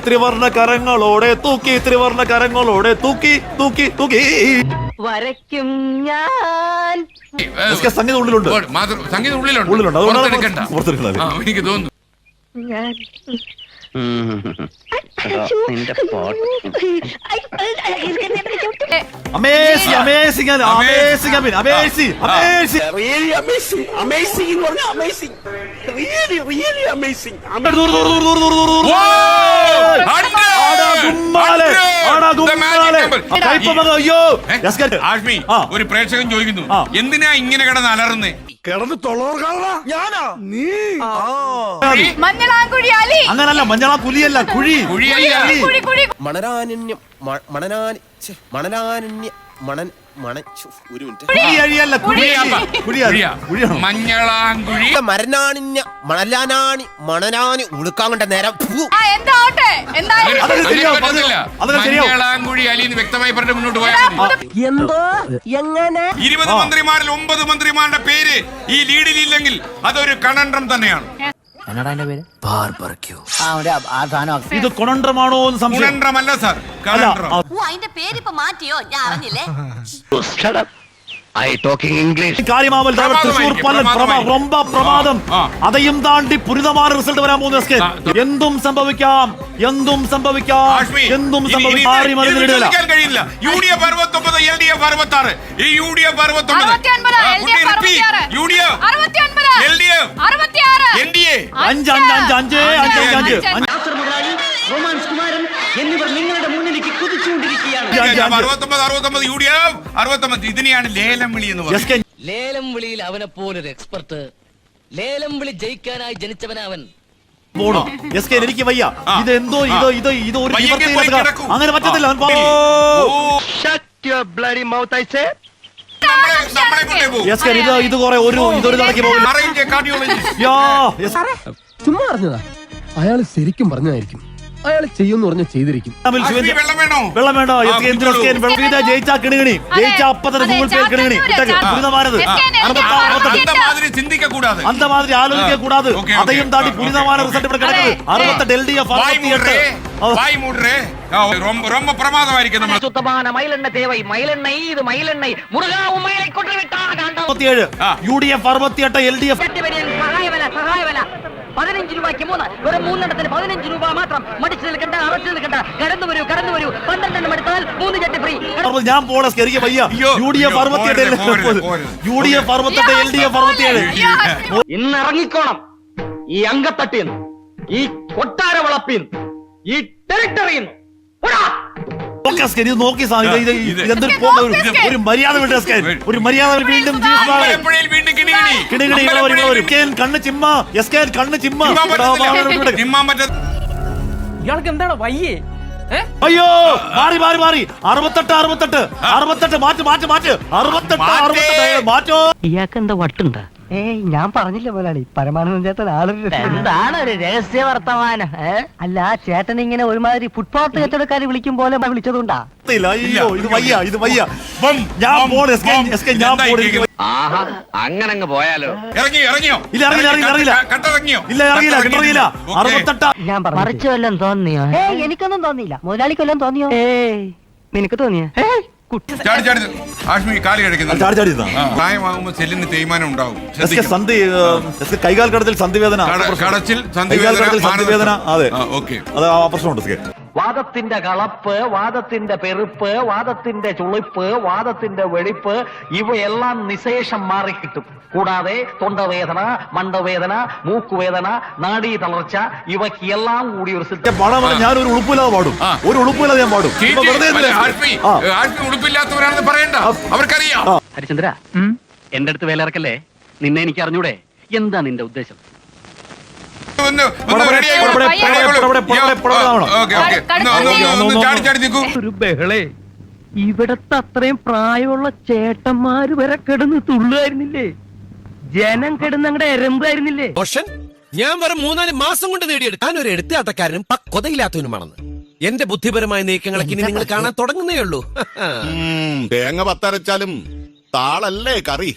ത്രിവർണ്ണ കരങ്ങളോടെ തൂക്കി ത്രിവർണ്ണ കരങ്ങളോടെ തൂക്കി തൂക്കി തൂക്കി വരയ്ക്കും ഞാൻ. സംഗീതം ഉള്ളിലുണ്ട്, സംഗീതം ഉള്ളിലുണ്ട്. ഉള്ളിലുണ്ട്. അതുകൊണ്ടാണ് പുറത്തെടുക്കുന്നത്. എനിക്ക് തോന്നുന്നു amazing amazing amazing amazing amazing ഒരു പ്രേക്ഷകൻ ചോദിക്കുന്നു, എന്തിനാ ഇങ്ങനെ കിടന്ന് അലറുന്നേ? കിടന്ന് ഞാനാ നീ അങ്ങനല്ല, മഞ്ഞളാ കുലിയല്ല, കുഴി. മണരാനന്യം മണനാനന്യ മണൻ മണ ഒരു മിനിറ്റ് മഞ്ഞളാങ്കുഴി മരനാണിഞ്ഞ മണലാനാണി മണനാനി ഉളുക്കാൻ കൊണ്ട നേരം മഞ്ഞളാങ്കുഴി അലിന്ന് വ്യക്തമായി പറഞ്ഞ് മുന്നോട്ട് പോയാൽ എന്തോ എങ്ങനെ 20 മന്ത്രിമാരിൽ 9 മന്ത്രിമാരുടെ പേര് ഈ ലീഡിലില്ലെങ്കിൽ അതൊരു കണണ്ട്രം തന്നെയാണ്. ഇത് കൊണണ്ട്രമാണോ എന്ന് സംശയം. കണണ്ട്രമല്ല സാർ, കണണ്ട്രം. അതിന്റെ പേരിപ്പോ മാറ്റിയോ? ഞാൻ അറിഞ്ഞില്ലേ. കാര്യമാവൽ തൃശൂർ പല്ലൻ ரொம்ப പ്രമാദം. അதையும் താണ്ടി പുരിതമായ റിസൾട്ട് വരാൻ പോകുന്ന എസ് കെ. എന്തും സംഭവിക്കാം, എന്തും സംഭവിക്കാം, എന്തും സംഭവിക്കാം. കഴിയില്ല. UDF 69, LDF 66. ഈ UDF 69, UDF, LDF, NDA 5 romance Kumaran എന്നിവർ നിങ്ങളുടെ മുന്നിലേക്ക് കുതിച്ചുകൊണ്ടിരിക്കുകയാണ്. UDF 69. ഇതിനെയാണ് ലേലം വിളി എന്ന് പറയുന്നത്. ലേലം വിളിയിൽ അവനെ പോലൊരു എക്സ്പെർട്ട്. ലേലം വിളി ജയിക്കാനായി ജനിച്ചവനവൻ. എനിക്ക് വയ്യ. ഇത് എന്തോ ഇത് ഒരു അങ്ങനെ പറ്റത്തില്ല. ഇത് കുറെ ഇതൊരു നടക്കി പോകും. ചുമ്മാ പറഞ്ഞതാ. അയാൾ ശരിക്കും പറഞ്ഞതായിരിക്കും. അയാൾ ചെയ്യുമെന്ന് പറഞ്ഞ ചെയ്തിരിക്കും. വെള്ളം വേണ്ടോ? ജയിച്ചാ കിണികിണി, ജയിച്ചാ അപ്പത്തന്നെ ഗൂഗിൾ പേ കിണികിണി. അന്തമാതിരി ആലോചിക്ക കൂടാതെ അதையும் താണ്ടി പുരിതമായ റിസൾട്ട് ഇവിടെ കിടക്കുന്നത്. 68 LDF 68. ரொம்ப பிரமாதமாയിരിക്കും. சுத்தமான மயிலெண்ண தேவை. மயிலெண்ணெய் இது மயிலெண்ணெய். முருகாவும் மயிலை கொன்று விட்டார். 67 UDF 68 LDF. സഹായ വില 15 രൂപയ്ക്ക് 3. വെറും 3 15 രൂപ മാത്രം. മടിച്ചു നിൽക്കണ്ട, അറച്ചു നിൽക്കണ്ട. കടന്നു വരൂ 12 എടുത്താൽ 3 ചട്ടി ഫ്രീ. ഞാൻ പോണ സ്കരിക്ക് വയ്യ. UDF 68 UDF 68 LDF 67. ഇന്ന് ഇറങ്ങിക്കോണം ഈ അങ്കത്തട്ടിന്ന്, ഈ കൊട്ടാര വളപ്പിന്ന്, ഈ ടെറിട്ടറിന്ന്. ഒരു മര്യാദ ഒരു മര്യാദ. വീണ്ടും കണ്ണ് ചിമ്മ കണ്ണ് ചിമ്മ. ഇയാൾക്ക് എന്താണ് വയ്യേ? അയ്യോ മാറി 68 മാറ്റ് 68 മാറ്റോ. ഇയാൾക്ക് എന്താ വട്ടുണ്ടാ? ഏയ് ഞാൻ പറഞ്ഞില്ല മുതലാളി, പരമാനന്ദ ചേട്ടൻ എന്താണ് ഒരു രഹസ്യ വർത്തമാനം? അല്ല, ചേട്ടൻ ഇങ്ങനെ ഒരുമാതിരി ഫുട്പാത്ത് കച്ചവടക്കാരെ വിളിക്കും പോലെ വിളിച്ചതുകൊണ്ടാ? അയ്യോ ഇത് വയ്യ. ഞാൻ അങ്ങനെ പോയാലോ? ഇറങ്ങിയോ? ഇറങ്ങിയില്ല. 68 ഞാൻ മറിച്ചു വല്ലതും തോന്നിയോ? എനിക്കൊന്നും തോന്നിയില്ല. മുതലാളിക്ക് വല്ലതും തോന്നിയോ? നിനക്ക് തോന്നിയ പ്രായമാകുമ്പോ സെല്ലിന് തേയ്മാനം ഉണ്ടാവും. കൈകാൽ കടത്തിൽ സന്ധിവേദന, അതെ അത് ആ പ്രശ്നമുണ്ട്. വാദത്തിന്റെ കളപ്പ്, വാദത്തിന്റെ പെറുപ്പ്, വാദത്തിന്റെ ചുളിപ്പ്, വാദത്തിന്റെ വെടിപ്പ് ഇവയെല്ലാം നിശേഷം മാറിക്കിട്ടും. കൂടാതെ തൊണ്ടവേദന, മണ്ടവേദന, മൂക്കുവേദന, നാഡീ തളർച്ച ഇവയ്ക്കെല്ലാം കൂടി ഒരു ഞാനൊരു ഉളുപ്പില്ലാതെ പാടും. ഒരു ഉളുപ്പില്ലാതെ ഞാൻ പാടും. ഉളുപ്പില്ലാത്തവരാണെന്ന് പറയണ്ട, അവർക്കറിയാം. ഹരിചന്ദ്ര, എന്റെ അടുത്ത് വേലിറക്കല്ലേ. നിന്നെ എനിക്ക് അറിഞ്ഞൂടെ? എന്താ നിന്റെ ഉദ്ദേശം? ഒരു ബഹളേ, ഇവിടത്തെ അത്രയും പ്രായമുള്ള ചേട്ടന്മാര് വരെ കിടന്ന് തുള്ളുകായിരുന്നില്ലേ? ജനം കിടന്ന് അങ്ങടെ എരമ്പായിരുന്നില്ലേ? ഞാൻ വെറും 3-4 മാസം കൊണ്ട് നേടിയെടുത്തു. ഞാനൊരു എടുത്താട്ടക്കാരനും പക്വതയില്ലാത്തവനുമാണെന്ന് എന്റെ ബുദ്ധിപരമായ നീക്കങ്ങളൊക്കെ ഇനി നിങ്ങൾ കാണാൻ തുടങ്ങുന്നേ ഉള്ളൂ. തേങ്ങ പത്തരച്ചാലും താളല്ലേ കറി.